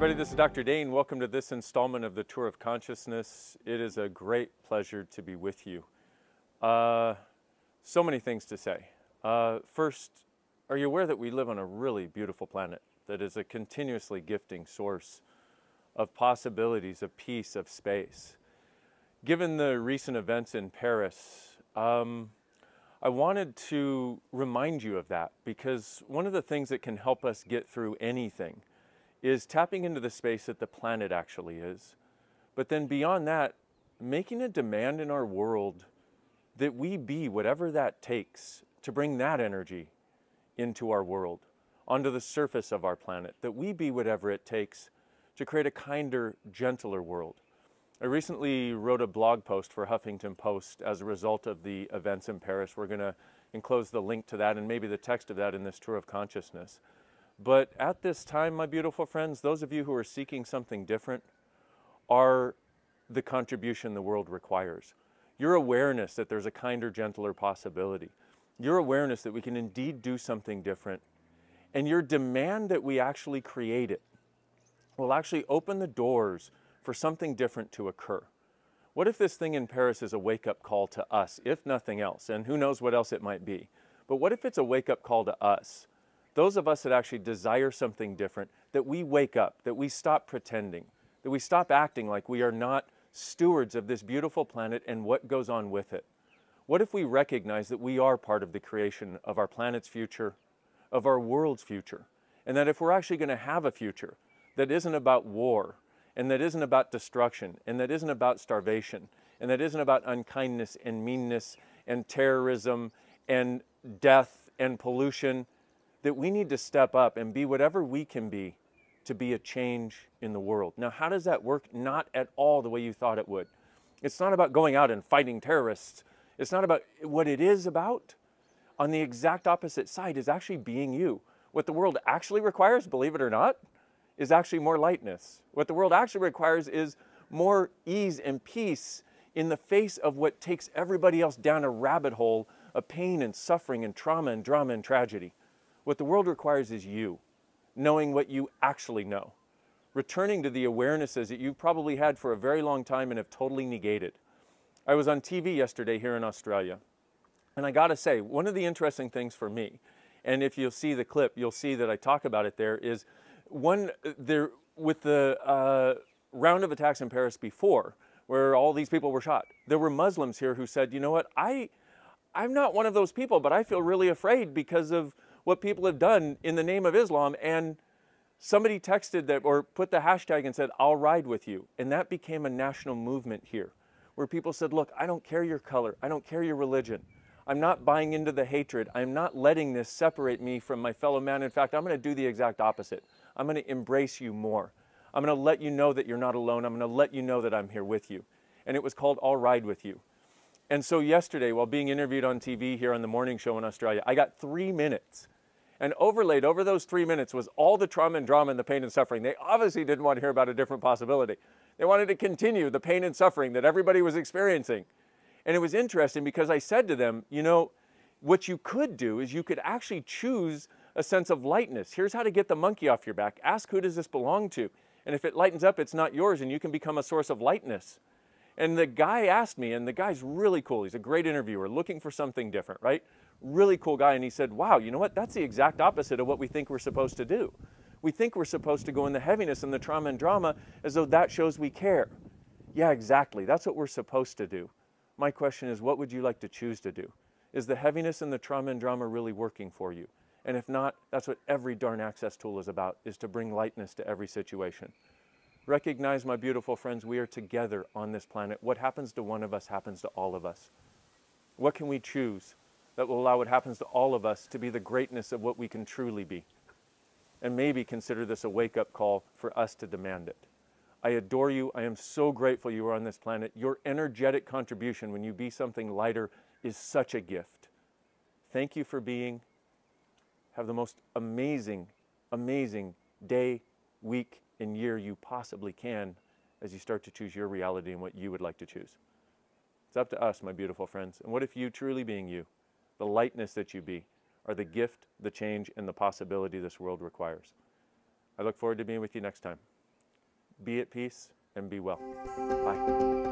everybody, this is Dr. Dain. Welcome to this installment of the Tour of Consciousness. It is a great pleasure to be with you. So many things to say. First, are you aware that we live on a really beautiful planet that is a continuously gifting source of possibilities, of peace, of space? Given the recent events in Paris, I wanted to remind you of that, because one of the things that can help us get through anything is tapping into the space that the planet actually is. But then beyond that, making a demand in our world that we be whatever that takes to bring that energy into our world, onto the surface of our planet, that we be whatever it takes to create a kinder, gentler world. I recently wrote a blog post for Huffington Post as a result of the events in Paris. We're going to enclose the link to that and maybe the text of that in this Tour of Consciousness. But at this time, my beautiful friends, those of you who are seeking something different are the contribution the world requires. Your awareness that there's a kinder, gentler possibility. Your awareness that we can indeed do something different. And your demand that we actually create it will actually open the doors for something different to occur. What if this thing in Paris is a wake-up call to us, if nothing else? And who knows what else it might be. But what if it's a wake-up call to us? Those of us that actually desire something different, that we wake up, that we stop pretending, that we stop acting like we are not stewards of this beautiful planet and what goes on with it. What if we recognize that we are part of the creation of our planet's future, of our world's future, and that if we're actually going to have a future that isn't about war, and that isn't about destruction, and that isn't about starvation, and that isn't about unkindness and meanness and terrorism and death and pollution, that we need to step up and be whatever we can be to be a change in the world. Now, how does that work? Not at all the way you thought it would. It's not about going out and fighting terrorists. It's not about what it is about. On the exact opposite side is actually being you. What the world actually requires, believe it or not, is actually more lightness. What the world actually requires is more ease and peace in the face of what takes everybody else down a rabbit hole of pain and suffering and trauma and drama and tragedy. What the world requires is you, knowing what you actually know, returning to the awarenesses that you've probably had for a very long time and have totally negated. I was on TV yesterday here in Australia, and I gotta say, one of the interesting things for me, and if you'll see the clip, you'll see that I talk about it there, is with the round of attacks in Paris before, where all these people were shot, there were Muslims here who said, you know what, I'm not one of those people, but I feel really afraid because of what people have done in the name of Islam. And somebody texted that or put the hashtag and said, I'll ride with you. And that became a national movement here, where people said, look, I don't care your color. I don't care your religion. I'm not buying into the hatred. I'm not letting this separate me from my fellow man. In fact, I'm going to do the exact opposite. I'm going to embrace you more. I'm going to let you know that you're not alone. I'm going to let you know that I'm here with you. And it was called I'll Ride With You. And so yesterday, while being interviewed on TV here on the morning show in Australia, I got 3 minutes. And overlaid over those 3 minutes was all the trauma and drama and the pain and suffering. They obviously didn't want to hear about a different possibility. They wanted to continue the pain and suffering that everybody was experiencing. And it was interesting because I said to them, you know, what you could do is you could actually choose a sense of lightness. Here's how to get the monkey off your back. Ask, who does this belong to? And if it lightens up, it's not yours, and you can become a source of lightness. And the guy asked me, and the guy's really cool. He's a great interviewer, looking for something different, right? Really cool guy. And he said, wow, you know what? That's the exact opposite of what we think we're supposed to do. We think we're supposed to go in the heaviness and the trauma and drama as though that shows we care. Yeah, exactly. That's what we're supposed to do. My question is, what would you like to choose to do? Is the heaviness and the trauma and drama really working for you? And if not, that's what every darn access tool is about, is to bring lightness to every situation. Recognize, my beautiful friends, we are together on this planet. What happens to one of us happens to all of us. What can we choose that will allow what happens to all of us to be the greatness of what we can truly be? And maybe consider this a wake-up call for us to demand it. I adore you. I am so grateful you are on this planet. Your energetic contribution when you be something lighter is such a gift. Thank you for being. Have the most amazing, amazing day, week, and year you possibly can as you start to choose your reality and what you would like to choose. It's up to us, my beautiful friends. And what if you, truly being you, the lightness that you be, are the gift, the change, and the possibility this world requires? I look forward to being with you next time. be at peace and be well. Bye.